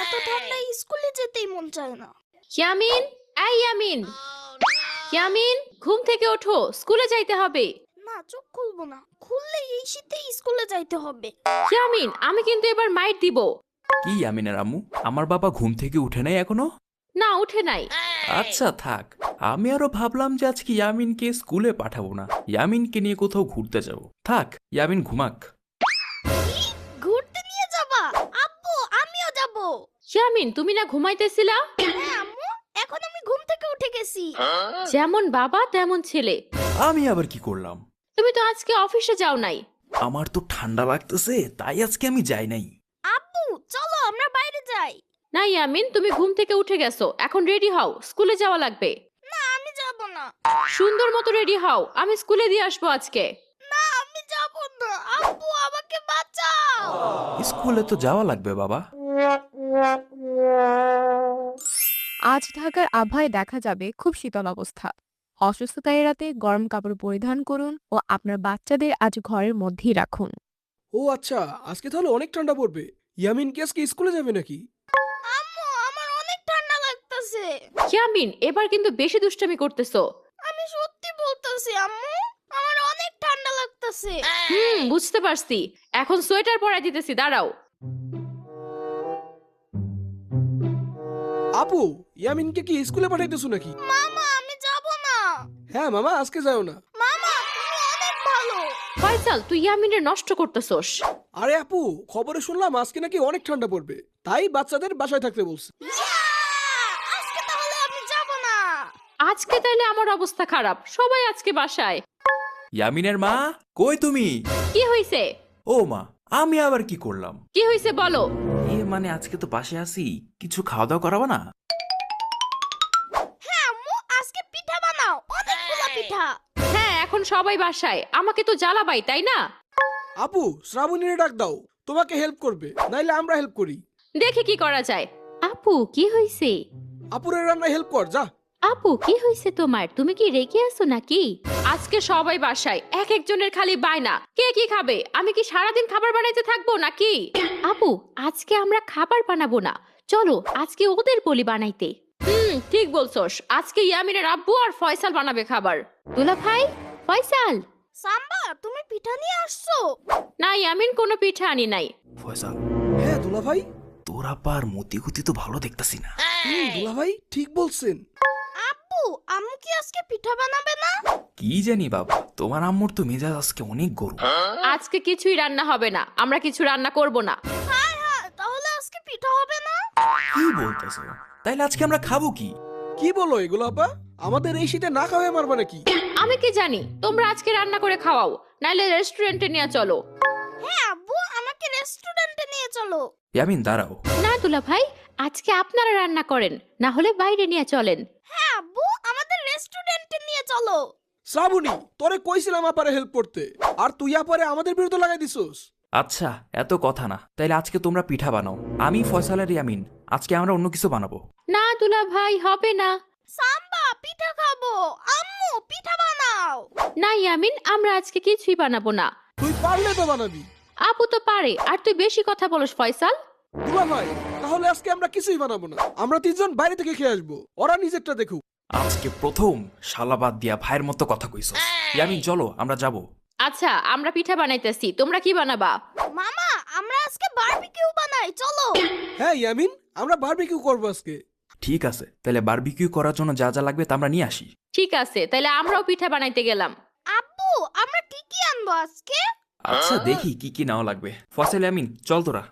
এত ঠান্ডায় স্কুলে যেতেই মন চায় না। ইয়ামিন, এই ইয়ামিন, ইয়ামিন, ঘুম থেকে ওঠো, স্কুলে যাইতে হবে। না, চোখ খুলবো না, খুললে এই শীতে স্কুলে যাইতে হবে। ইয়ামিন, আমি কিন্তু এবার মাইর দিব। কি ইয়ামিনের আম্মু, আমার বাবা ঘুম থেকে উঠে নাই এখনো? না, উঠে নাই। আচ্ছা থাক, আমি আরো ভাবলাম যে আজকে ইয়ামিনকে স্কুলে পাঠাবো না, ইয়ামিনকে নিয়ে কোথাও ঘুরতে যাব। থাক, ইয়ামিন ঘুমাক। ঘুরতে নিয়ে যাবা? আব্বু, আমিও যাব। ইয়ামিন, তুমি না ঘুমাইতেছিলা? হ্যাঁ আম্মু, এখন আমি ঘুম থেকে উঠে গেছি। যেমন বাবা তেমন ছেলে। আমি আবার কি করলাম? তুমি তো আজকে অফিসে যাও নাই। আমার তো ঠান্ডা লাগতেছে, তাই আজকে আমি যাই নাই। আব্বু, চলো আমরা বাইরে যাই। না ইয়ামিন, তুমি ঘুম থেকে উঠে গেছো, এখন রেডি হও, স্কুলে যাওয়া লাগবে। না, আমি যাব না। সুন্দর মতো রেডি হও, আমি স্কুলে দিয়ে আসবো আজকে। না, আমি যাব না। আব্বু, আমাকে বাঁচাও। স্কুলে তো যাওয়া লাগবে বাবা। আজ ঢাকার আবহাওয়ায় দেখা যাবে খুব শীতল অবস্থা। অসুস্থতা এড়াতে গরম কাপড় পরিধান করুন ও আপনার বাচ্চাদের আজ ঘরের মধ্যেই রাখুন। ও আচ্ছা, আজকে তাহলে অনেক ঠান্ডা পড়বে। ইয়ামিন কি আজকে স্কুলে যাবে নাকি? আম্মু, আমার অনেক ঠান্ডা লাগতেছে। ইয়ামিন, এবার কিন্তু বেশি দুষ্টামি করতেছো। আমি সত্যি বলতেছি আম্মু, আমার অনেক ঠান্ডা লাগতেছে। বুঝতে পারছি, এখন সোয়েটার পরাই দিতেছি, দাঁড়াও। আপু, ইয়ামিনকে কি স্কুলে পাঠাইতেছো নাকি? মামা, আমি যাব না। হ্যাঁ মামা, আজকে যাও না। মামা, তুমি অনেক ভালো। ফয়সাল, তুই ইয়ামিনের নষ্ট করতেছোস। আরে আপু, খবরে শুনলাম আজকে নাকি অনেক ঠান্ডা পড়বে, তাই বাচ্চাদের বাসায় থাকতে বলছে। আজকে তাহলে আমি যাব না। আজকে তাইলে আমার অবস্থা খারাপ, সবাই আজকে বাসায়। ইয়ামিনের মা, কই তুমি? কি হইছে? ও মা, আমি আবার কি করলাম? কি হইছে বলো। মানে আজকে তো বাসে আছি, কিছু খাওয়া দাওয়া করাবো না? হ্যাঁ আম্মু, আজকে পিঠা বানাও, অনেকগুলো পিঠা। হ্যাঁ, এখন সবাই বাসায়, আমাকে তো জ্বালাবাই, তাই না? আপু, শ্রাবণীরে ডাক দাও, তোমাকে হেল্প করবে, নাইলে আমরা হেল্প করি। দেখি কি করা যায়। আপু, কি হইছে? আপুরের রান্নায় হেল্প কর যা। আপু, কি হইছে তোমার? তুমি কি রেগে আছো নাকি? আজকে সবাই বাসায়, এক একজনের খালি বায়না, কে কি খাবে? আমি কি সারাদিন খাবার বানাইতে থাকবো নাকি? আপু, আজকে আমরা খাবার বানাবো না, চলো আজকে ওদের বলি বানাইতে। ঠিক বলছস, আজকে ইয়ামিনের আব্বু আর ফয়সাল বানাবে খাবার। দুলা ভাই, ফয়সাল। সাম্বা, তুমি পিঠা নিয়ে আসছো? না ইয়ামিন, কোনো পিঠা আনি নাই। ফয়সাল, হ্যাঁ দুলা ভাই। তোর আব্বার মতিগতি তো ভালো দেখতাছি না। দুলা ভাই ঠিক বলছেন। আব্বু, আম্মু কি আজকে পিঠা বানাবে না? কি জানি বাবা, তোমার আম্মুর তো মেজাজ আজকে অনেক গরম। আজকে কিছুই রান্না হবে না, আমরা কিছু রান্না করব না। হ্যাঁ হ্যাঁ, তাহলে আজকে পিঠা হবে না? কি বলতেছো? তাইলে আজকে আমরা খাবো কি? কি বলো এগুলো আপা? আমাদের এই শীতে না খাওয়াই মারবা নাকি? আমি কি জানি, তোমরা আজকে রান্না করে খাওয়াও, নাইলে রেস্টুরেন্টে নিয়ে চলো। হ্যাঁ আব্বু, আমাকে রেস্টুরেন্টে নিয়ে চলো। ইয়ামিন দাঁড়াও। না দুলা ভাই, আজকে আপনারা রান্না করেন, না হলে বাইরে নিয়ে চলেন। হ্যাঁ আব্বু, আমাদের রেস্টুরেন্টে নিয়ে চলো। শ্রাবণী, তোরে কইছিলাম আপারে হেল্প করতে, আর তুই আপারে আমাদের বিরুদ্ধে লাগাই দিছস। আচ্ছা, এত কথা না, তাইলে আজকে তোমরা পিঠা বানাও, আমি ফয়সাল আর ইয়ামিন আজকে আমরা অন্য কিছু বানাবো। না দুলা ভাই, হবে না। সাম্বা, পিঠা খাবো। আম্মু, পিঠা বানাও। না ইয়ামিন, আমরা আজকে কিছুই বানাবো না। তুই পারলে তো বানাবি। আপু তো পারে, আর তুই বেশি কথা বলস ফয়সাল। দুলা ভাই, তাহলে আজকে আমরা কিছুই বানাবো না, আমরা তিনজন বাইরে থেকে খেয়ে আসবো, ওরা নিজেরটা দেখুক। আজকে প্রথম শালাবাদ দিয়া ভাইয়ের মতো কথা কইছ। ইয়ামিন চলো, আমরা যাব। আচ্ছা, আমরা পিঠা বানাইতেছি, তোমরা কি বানাবা? মামা, আমরা আজকে বারবিকিউ বানাই, চলো। হ্যাঁ ইয়ামিন, আমরা বারবিকিউ করবো আজকে। ঠিক আছে, তাহলে বারবিকিউ করার জন্য যা যা লাগবে তা আমরা নিয়ে আসি। ঠিক আছে, তাহলে আমরাও পিঠা বানাইতে গেলাম। আব্বু, আমরা কি কি আনবো আজকে? আচ্ছা দেখি কি কি নাও লাগবে। ফয়সাল, ইয়ামিন চল তোরা।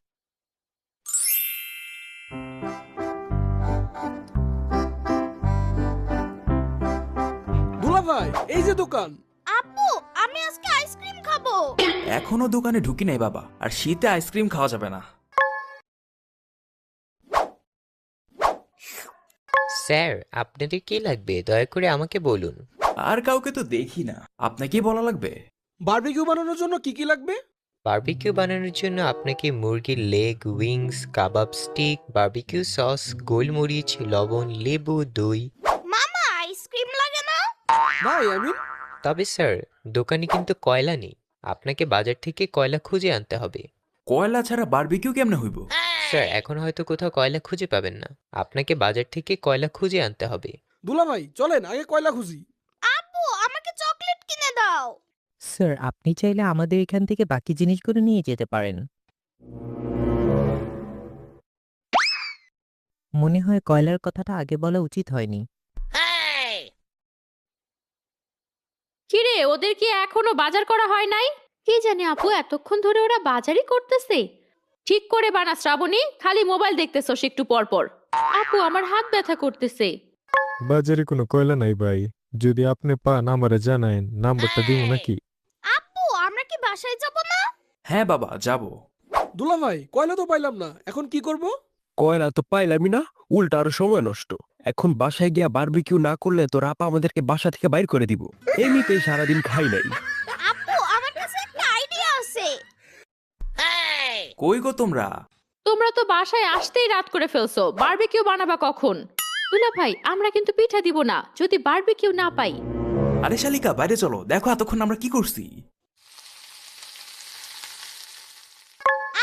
দুলা ভাই, এই যে দোকান। আব্বু, আমি আজকে আইসক্রিম খাবো। এখনো দোকানে ঢুকি নাই বাবা, আর শীতে আইসক্রিম খাওয়া যাবে না। স্যার, আপনাদের কি লাগবে দয়া করে আমাকে বলুন। আর কাউকে তো দেখি না, আপনাকেই বলা লাগবে। বারবিকিউ বানানোর জন্য কি কি লাগবে? বারবিকিউ বানানোর জন্য আপনাকে মুরগির লেগ, উইংস, কাবাব স্টিক, বারবিকিউ সস, গোলমরিচ, লবণ, লেবু, দই। মামা, আইসক্রিম লাগে না? না ইয়ামিন। তবে স্যার, দোকানে কিন্তু কয়লা নেই, আপনাকে বাজার থেকে কয়লা খুঁজে আনতে হবে। কয়লা ছাড়া বারবিকিউ কেমনে হইব? স্যার এখন হয়তো কোথাও কয়লা খুঁজে পাবেন না, আপনাকে বাজার থেকে কয়লা খুঁজে আনতে হবে। দুলা ভাই চলেন আগে কয়লা খুঁজি। আপু আমাকে চকলেট কিনে দাও। স্যার আপনি চাইলে আমাদের এখান থেকে বাকি জিনিসগুলো নিয়ে যেতে পারেন। মনে হয় কয়লার কথাটা আগে বলা উচিত হয়নি। কিরে, ওদের কি এখনো বাজার করা হয় নাই? কি জানি আপু, এতক্ষণ ধরে ওরা বাজারই করতেছে। ঠিক করে বানা শ্রাবণী, খালি মোবাইল দেখতেছস একটু পর পর। আপু আমার হাত ব্যথা করতেছে। বাজারে কোনো কয়লা নাই ভাই, যদি আপনি পান আমারে জানায়েন, নাম্বারটা দিব নাকি? আপু আমরা কি বাসায় যাব না? হ্যাঁ বাবা, যাব। দুলা ভাই কয়লা তো পাইলাম না, এখন কি করব? কয়লা তো পাইলামই না, উল্টা আরো সময় নষ্ট। এখন বাসায় গিয়া বারবিকিউ না করলে তোর আপা আমাদেরকে বাসা থেকে বাইর করে দিব। এমনিতেই সারাদিন খাই নাই। আপু আমার কাছে একটা আইডিয়া আছে। কই গো তোমরা? তোমরা তো বাসায় আসতেই রাত করে ফেলছো, বারবিকিউ বানাবা কখন? দুলা ভাই আমরা কিন্তু পিঠা দিব না যদি বারবিকিউ না পাই। আরে শালিকা, বাইরে চলো, দেখো এতক্ষণ আমরা কি করছি।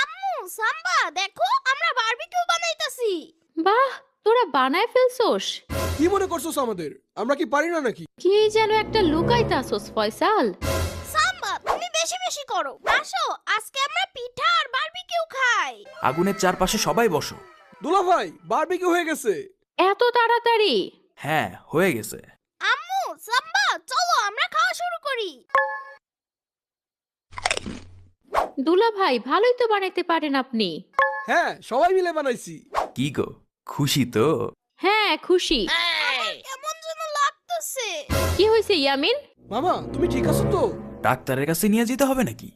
আম্মু সাম্বা দেখো আমরা বারবিকিউ বানাইতাছি। বাহ, তোরা বানায় ফেলছোস। কি মনে করছোস আমাদের? আমরা কি পারি না নাকি? কি যেন একটা লুকাইতাছোস ফয়সাল। সাম্বা তুমি বেশি বেশি করো। আসো আজকে আমরা পিঠা আর বারবিকিউ খাই। আগুনের চারপাশে সবাই বসো। দুলা ভাই বারবিকিউ হয়ে গেছে। এত তাড়াতাড়ি? হ্যাঁ হয়ে গেছে। আম্মু সাম্বা চলো আমরা খাওয়া শুরু করি। দুলা ভাই ভালোই তো বানাইতে পারেন আপনি। হ্যাঁ সবাই মিলে বানাইছি। কি গো, খুশি তো? হ্যাঁ খুশি। আমার কেমন যেন লাগতেছে। কি হয়েছে ইয়ামিন? মামা তুমি ঠিক আছো তো? ডাক্তারের কাছে নিয়ে যেতে হবে নাকি?